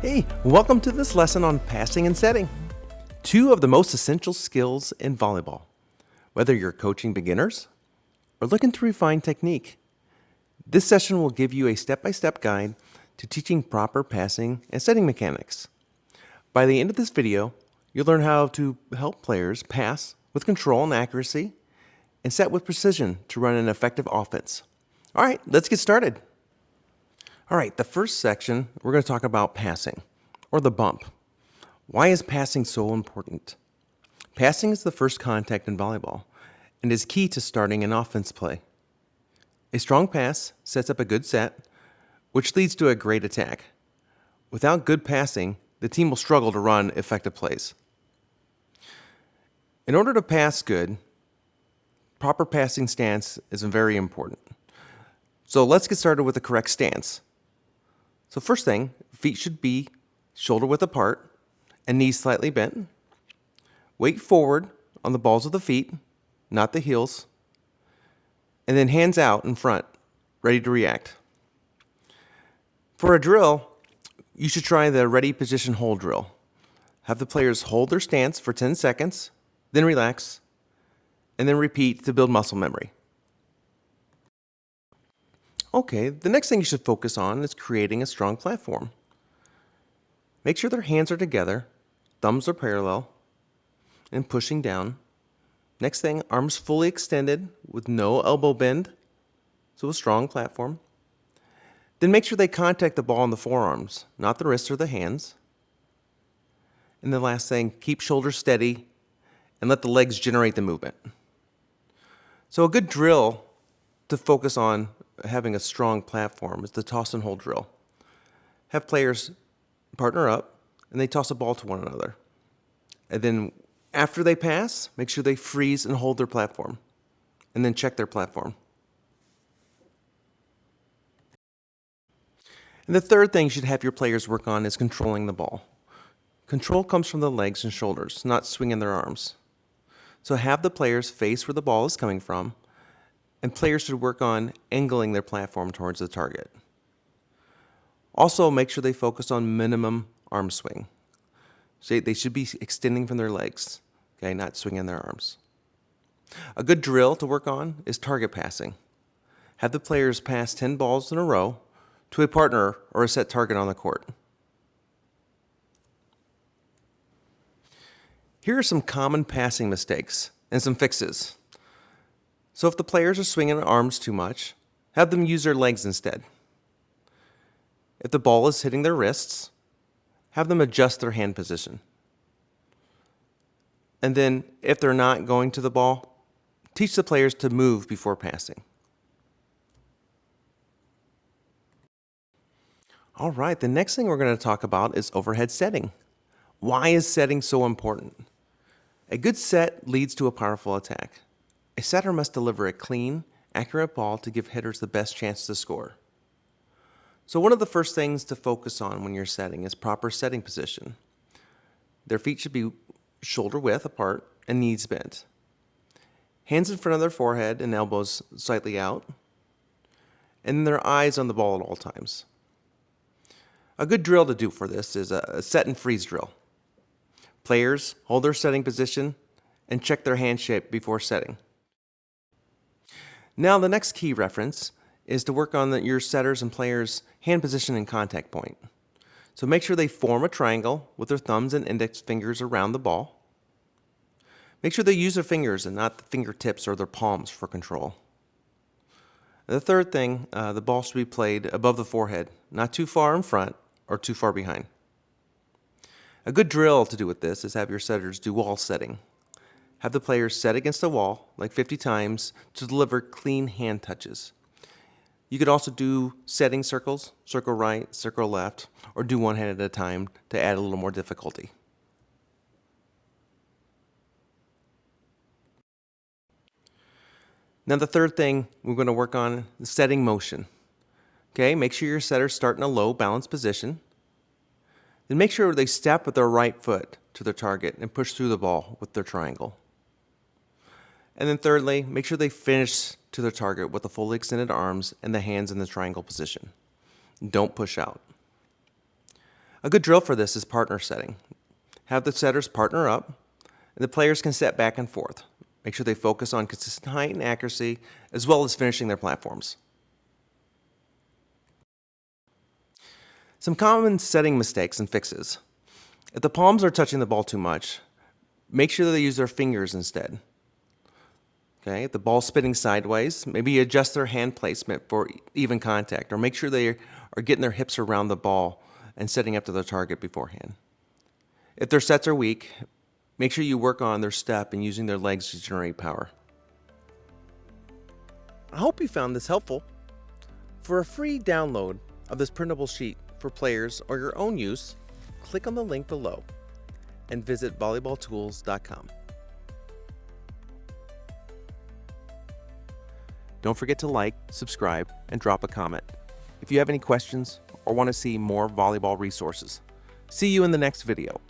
Hey, welcome to this lesson on passing and setting. Two of the most essential skills in volleyball. Whether you're coaching beginners or looking to refine technique, this session will give you a step-by-step guide to teaching proper passing and setting mechanics. By the end of this video, you'll learn how to help players pass with control and accuracy and set with precision to run an effective offense. All right, let's get started. All right, the first section, we're going to talk about passing, or the bump. Why is passing so important? Passing is the first contact in volleyball and is key to starting an offense play. A strong pass sets up a good set, which leads to a great attack. Without good passing, the team will struggle to run effective plays. In order to pass good, proper passing stance is very important. So let's get started with the correct stance. So first thing, feet should be shoulder width apart and knees slightly bent. Weight forward on the balls of the feet, not the heels. And then hands out in front, ready to react. For a drill, you should try the ready position hold drill. Have the players hold their stance for 10 seconds, then relax, and then repeat to build muscle memory. Okay, the next thing you should focus on is creating a strong platform. Make sure their hands are together, thumbs are parallel, and pushing down. Next thing, arms fully extended with no elbow bend, so a strong platform. Then make sure they contact the ball in the forearms, not the wrists or the hands. And the last thing, keep shoulders steady and let the legs generate the movement. So a good drill to focus on having a strong platform is the toss and hold drill. Have players partner up and they toss a ball to one another. And then after they pass, make sure they freeze and hold their platform. And then check their platform. And the third thing you should have your players work on is controlling the ball. Control comes from the legs and shoulders, not swinging their arms. So have the players face where the ball is coming from, and players should work on angling their platform towards the target. Also, make sure they focus on minimum arm swing. So they should be extending from their legs, okay, not swinging their arms. A good drill to work on is target passing. Have the players pass 10 balls in a row to a partner or a set target on the court. Here are some common passing mistakes and some fixes. So if the players are swinging their arms too much, have them use their legs instead. If the ball is hitting their wrists, have them adjust their hand position. And then if they're not going to the ball, teach the players to move before passing. All right, the next thing we're going to talk about is overhead setting. Why is setting so important? A good set leads to a powerful attack. A setter must deliver a clean, accurate ball to give hitters the best chance to score. So one of the first things to focus on when you're setting is proper setting position. Their feet should be shoulder width apart and knees bent. Hands in front of their forehead and elbows slightly out. And their eyes on the ball at all times. A good drill to do for this is a set and freeze drill. Players hold their setting position and check their hand shape before setting. Now the next key reference is to work on your setters and players' hand position and contact point. So make sure they form a triangle with their thumbs and index fingers around the ball. Make sure they use their fingers and not the fingertips or their palms for control. And the third thing, the ball should be played above the forehead, not too far in front or too far behind. A good drill to do with this is have your setters do wall setting. Have the players set against the wall like 50 times to deliver clean hand touches. You could also do setting circles, circle right, circle left, or do one hand at a time to add a little more difficulty. Now the third thing we're going to work on is setting motion. Okay, make sure your setters start in a low balanced position. Then make sure they step with their right foot to their target and push through the ball with their triangle. And then thirdly, make sure they finish to their target with the fully extended arms and the hands in the triangle position. Don't push out. A good drill for this is partner setting. Have the setters partner up, and the players can set back and forth. Make sure they focus on consistent height and accuracy, as well as finishing their platforms. Some common setting mistakes and fixes. If the palms are touching the ball too much, make sure that they use their fingers instead. Okay, if the ball's spinning sideways, maybe adjust their hand placement for even contact, or make sure they are getting their hips around the ball and setting up to their target beforehand. If their sets are weak, make sure you work on their step and using their legs to generate power. I hope you found this helpful. For a free download of this printable sheet for players or your own use, click on the link below and visit volleyballtools.com. Don't forget to like, subscribe, and drop a comment if you have any questions or want to see more volleyball resources. See you in the next video.